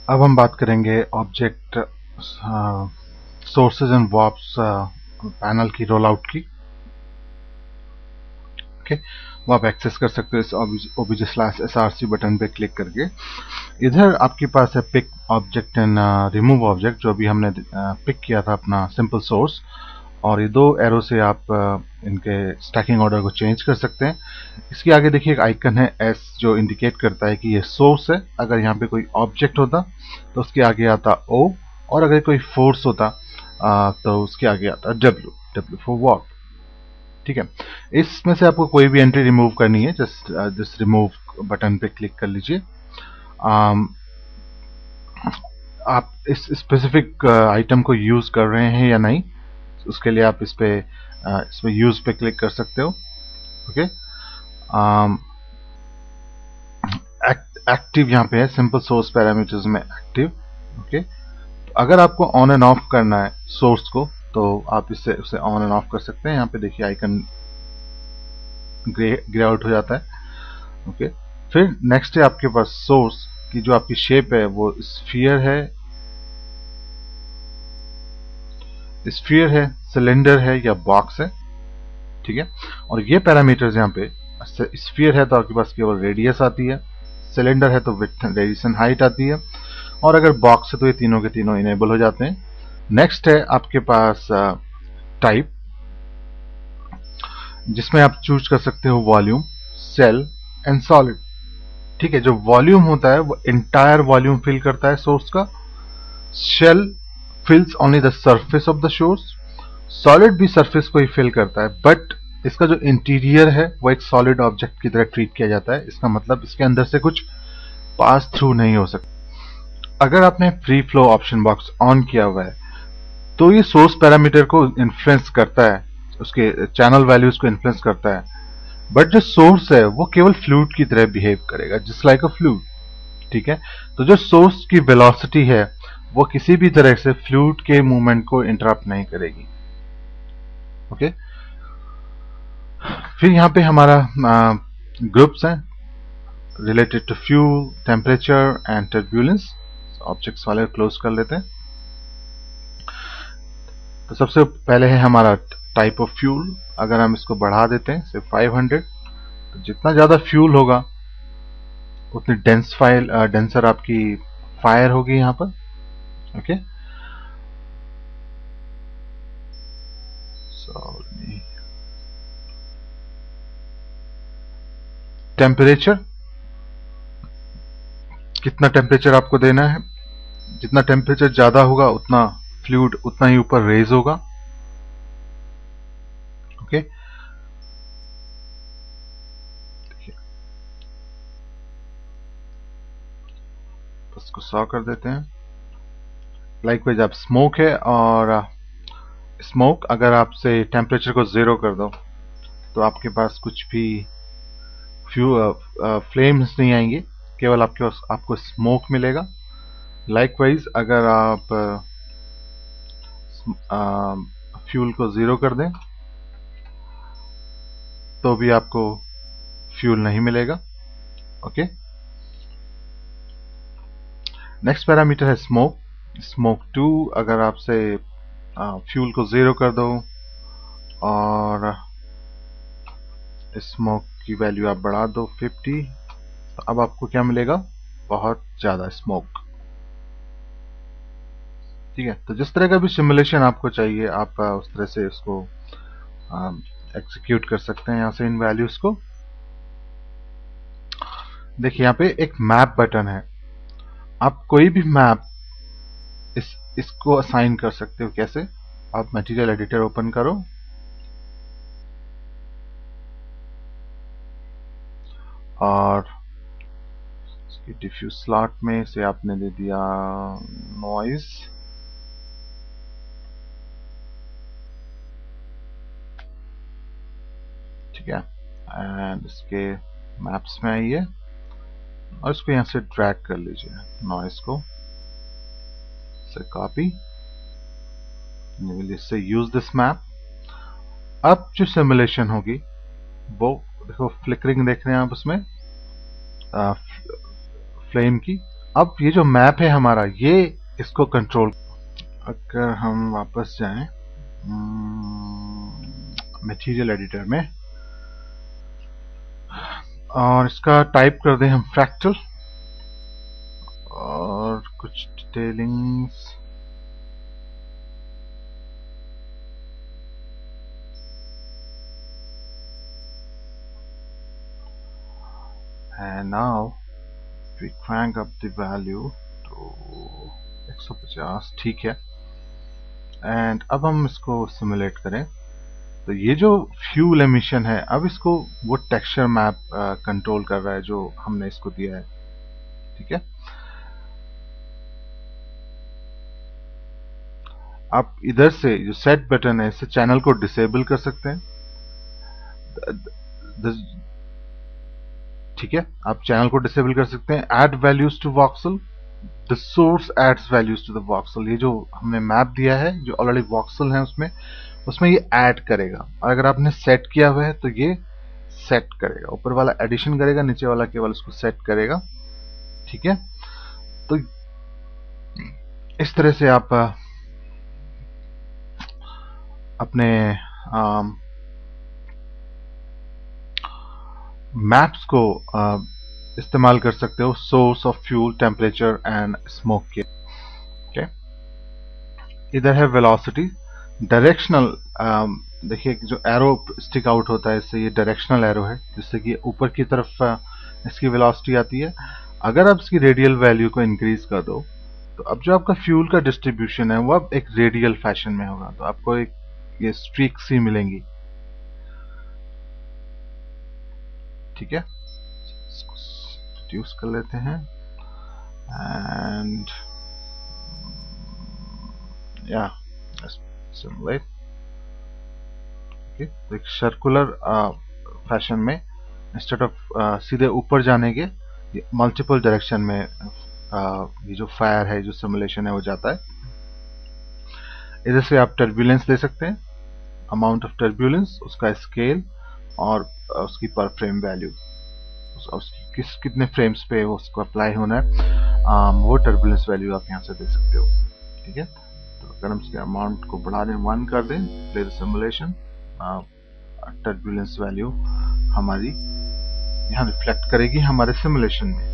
अब हम बात करेंगे object sources and verbs panel की रोल आउट की। ओके, वो आप एक्सेस कर सकते हो इस obj/src बटन पे क्लिक करके। इधर आपके पास है pick object and remove object, जो अभी हमने पिक किया था अपना सिंपल सोर्स, और ये दो एरो से आप इनके स्टैकिंग ऑर्डर को चेंज कर सकते हैं। इसके आगे देखिए एक आइकन है एस, जो इंडिकेट करता है कि ये सोर्स है। अगर यहाँ पे कोई ऑब्जेक्ट होता तो उसके आगे आता ओ, और अगर कोई फोर्स होता तो उसके आगे आता डब्ल्यू, डब्ल्यू फॉर वॉट। ठीक है, इसमें से आपको कोई भी एंट्री रिमूव करनी है, जस्ट रिमूव बटन पे क्लिक कर लीजिए। आप इस स्पेसिफिक आइटम को यूज कर रहे हैं या नहीं, उसके लिए आप इसमें यूज पे क्लिक कर सकते हो। ओके, एक्टिव यहाँ पे है सिंपल सोर्स पैरामीटर्स में एक्टिव। ओके, अगर आपको ऑन एंड ऑफ करना है सोर्स को, तो आप इससे उसे ऑन एंड ऑफ कर सकते हैं। यहाँ पे देखिए आइकन ग्रे आउट हो जाता है। ओके, फिर नेक्स्ट है आपके पास सोर्स की जो आपकी शेप है वो स्फीयर है, सिलेंडर है या बॉक्स है। ठीक है, और ये पैरामीटर्स यहाँ पे स्फीयर है तो आपके पास केवल रेडियस आती है, सिलेंडर है तो विड्थ, रेडियस एंड हाइट आती है, और अगर बॉक्स है तो ये तीनों के तीनों इनेबल हो जाते हैं। नेक्स्ट है आपके पास टाइप, जिसमें आप चूज कर सकते हो वॉल्यूम, सेल एंड सॉलिड। ठीक है, जो वॉल्यूम होता है वो इंटायर वॉल्यूम फिल करता है सोर्स का। Shell fills only the surface of the source. Solid भी सरफेस को ही फिल करता है, बट इसका जो इंटीरियर है वो एक सॉलिड ऑब्जेक्ट की तरह ट्रीट किया जाता है। इसका मतलब इसके अंदर से कुछ पास थ्रू नहीं हो सकता। अगर आपने free flow option box on किया हुआ है तो ये सोर्स पैरामीटर को इन्फ्लुएंस करता है, उसके चैनल वैल्यूज को इन्फ्लुएंस करता है, बट जो सोर्स है वो केवल फ्लूइड की तरह बिहेव करेगा, जस्ट लाइक अ फ्लूइड। ठीक है, तो जो सोर्स की वेलोसिटी है वो किसी भी तरह से फ्लूइड के मूवमेंट को इंटरप्ट नहीं करेगी। ओके, फिर यहाँ पे हमारा ग्रुप्स हैं related to fuel, temperature and turbulence. Objects वाले क्लोज कर लेते हैं। तो सबसे पहले है हमारा टाइप ऑफ फ्यूल। अगर हम इसको बढ़ा देते हैं सिर्फ 500, तो जितना ज्यादा फ्यूल होगा उतनी डेंसर आपकी फायर होगी यहाँ पर। ओके, टेम्परेचर, कितना टेम्परेचर आपको देना है। जितना टेम्परेचर ज्यादा होगा उतना फ्लूइड उतना ही ऊपर रेज होगा। ओके, इसको 100 कर देते हैं। लाइकवाइज आप स्मोक है, और स्मोक अगर आपसे टेम्परेचर को 0 कर दो तो आपके पास कुछ भी फ्लेम्स नहीं आएंगे, केवल आपको स्मोक मिलेगा। लाइकवाइज अगर आप फ्यूल को 0 कर दें तो भी आपको फ्यूल नहीं मिलेगा। ओके, नेक्स्ट पैरामीटर है स्मोक। स्मोक 2, अगर आपसे फ्यूल को 0 कर दो और स्मोक की वैल्यू आप बढ़ा दो 50, तो अब आपको क्या मिलेगा, बहुत ज्यादा स्मोक। ठीक है, तो जिस तरह का भी सिमुलेशन आपको चाहिए आप उस तरह से इसको एग्जीक्यूट कर सकते हैं यहाँ से इन वैल्यूज को। देखिए यहाँ पे एक मैप बटन है, आप कोई भी मैप इसको असाइन कर सकते हो। कैसे, आप मटेरियल एडिटर ओपन करो और इसकी डिफ्यूज स्लॉट में से आपने दे दिया नॉइज। ठीक है, एंड इसके मैप्स में आइए और इसको यहां से ड्रैग कर लीजिए, नॉइज को से कॉपी, इससे यूज दिस मैप। अब जो सिमुलेशन होगी वो देखो, फ्लिकरिंग देख रहे हैं आप उसमें फ्लेम की, अब ये जो मैप है हमारा, ये इसको कंट्रोल, अगर हम वापस जाएं मटेरियल एडिटर में और इसका टाइप कर दें हम फ्रैक्टल और कुछ detailings, and now we crank up the value to 150, ठीक है। एंड अब हम इसको सिमुलेट करें तो ये जो फ्यूल एमिशन है, अब इसको वो टेक्सचर मैप कंट्रोल कर रहा है जो हमने इसको दिया है, ठीक है। आप इधर से जो सेट बटन है, इससे चैनल को डिसेबल कर सकते हैं, ठीक है। आप चैनल को डिसेबल कर सकते हैं। Add values to voxel, the source adds values to the voxel, ये जो हमने मैप दिया है जो ऑलरेडी वॉक्सल है उसमें ये ऐड करेगा, और अगर आपने सेट किया हुआ है तो ये सेट करेगा, ऊपर वाला एडिशन करेगा, नीचे वाला केवल उसको सेट करेगा, ठीक है। तो इस तरह से आप अपने मैप्स को इस्तेमाल कर सकते हो source of fuel, temperature and smoke के, ओके। इधर है वेलोसिटी, डायरेक्शनल, देखिए जो एरो स्टिक आउट होता है इससे, ये डायरेक्शनल एरो है जिससे कि ऊपर की तरफ इसकी वेलोसिटी आती है। अगर आप इसकी रेडियल वैल्यू को इंक्रीज कर दो तो अब जो आपका फ्यूल का डिस्ट्रीब्यूशन है वो अब एक रेडियल फैशन में होगा, तो आपको एक ये स्ट्रीक सी मिलेंगी, ठीक है। इसको रिड्यूस कर लेते हैं एंड या सिमुलेट, तो एक सर्कुलर फैशन में इंस्टेड ऑफ सीधे ऊपर जाने के मल्टीपल डायरेक्शन में ये जो फायर है, जो सिमुलेशन है वो जाता है। इधर से आप टर्बुलेंस दे सकते हैं, अमाउंट ऑफ टर्बुलेंस, उसका स्केल और उसकी पर फ्रेम वैल्यू, उसकी कितने फ्रेम्स पे वो उसको अप्लाई होना है, वो टर्बुलेंस वैल्यू आप यहाँ से दे सकते हो, ठीक है। तो अगर हम इसके अमाउंट को बढ़ा दें, 1 कर दें, play the simulation, turbulence value हमारी यहाँ रिफ्लेक्ट करेगी हमारे सिमुलेशन में।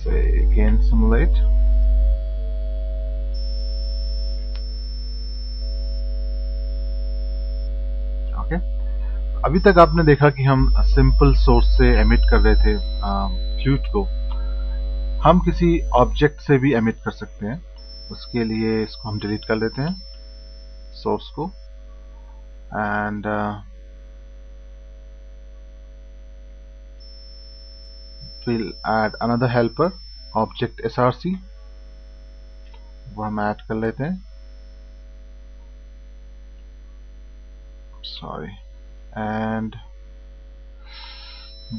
Again simulate, okay. अभी तक आपने देखा कि हम सिंपल सोर्स से एमिट कर रहे थे फ्लूइड को, हम किसी ऑब्जेक्ट से भी एमिट कर सकते हैं। उसके लिए इसको हम डिलीट कर लेते हैं सोर्स को, and we'll add another helper object src, वो हम ऐड कर लेते हैं, sorry, and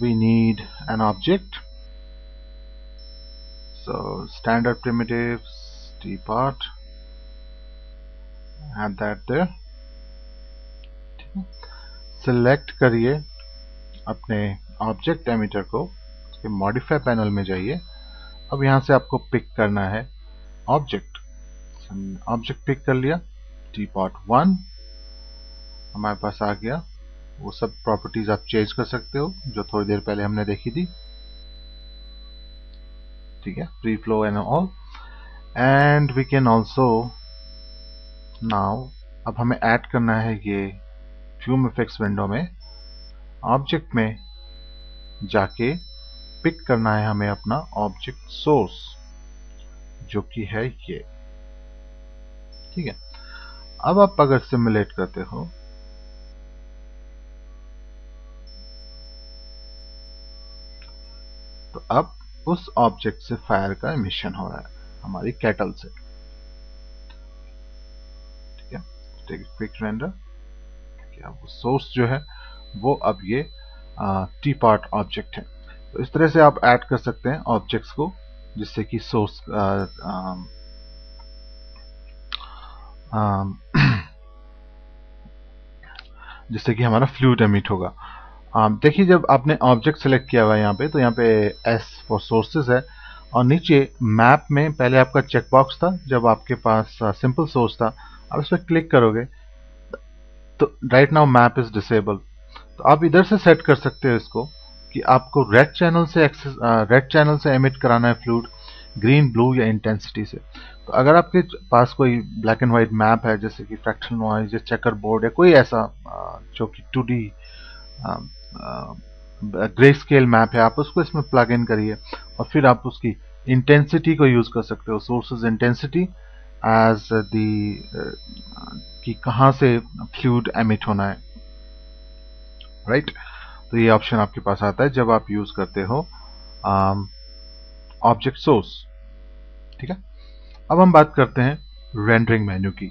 we need an object, so standard primitives tpart, add that there, select करिए अपने ऑब्जेक्ट एमिटर को, उसके मॉडिफाई पैनल में जाइए। अब यहाँ से आपको पिक करना है ऑब्जेक्ट, ऑब्जेक्ट पिक कर लिया, tpart1 हमारे पास आ गया। वो सब प्रॉपर्टीज आप चेंज कर सकते हो जो थोड़ी देर पहले हमने देखी थी, ठीक है, free flow and all, and we can also now, अब हमें ऐड करना है ये फ्यूम इफेक्ट्स विंडो में, ऑब्जेक्ट में जाके पिक करना है हमें अपना ऑब्जेक्ट सोर्स जो कि है ये, ठीक है। अब आप अगर सिमुलेट करते हो तो अब उस ऑब्जेक्ट से फायर का एमिशन हो रहा है हमारी कैटल से, ठीक है। टेक क्विक रेंडर, वो सोर्स जो है वो अब ये टी पार्ट ऑब्जेक्ट है। तो इस तरह से आप ऐड कर सकते हैं ऑब्जेक्ट्स को जिससे कि सोर्स जिससे कि हमारा फ्लूइड एमिट होगा। देखिए जब आपने ऑब्जेक्ट सेलेक्ट किया हुआ है यहाँ पे, तो यहाँ पे S फॉर सोर्सेज है, और नीचे मैप में पहले आपका चेकबॉक्स था, जब आपके पास सिंपल सोर्स था, आप इस पर क्लिक करोगे तो right now map is disable. तो आप इधर से सेट कर सकते हो इसको कि आपको रेड चैनल से एमिट कराना है फ्लूइड, ग्रीन, ब्लू या इंटेंसिटी से। तो अगर आपके पास कोई ब्लैक एंड व्हाइट मैप है, जैसे कि फ्रैक्शनल नॉइज या चेकर बोर्ड या कोई ऐसा जो कि 2D ग्रे स्केल मैप है, आप उसको इसमें प्लग इन करिए और फिर आप उसकी इंटेंसिटी को यूज कर सकते हो, सोर्सेज इंटेंसिटी एज द कि कहाँ से फ्लूइड एमिट होना है, राइट। तो ये ऑप्शन आपके पास आता है जब आप यूज करते हो ऑब्जेक्ट सोर्स। ठीक है, अब हम बात करते हैं रेंडरिंग मेन्यू की।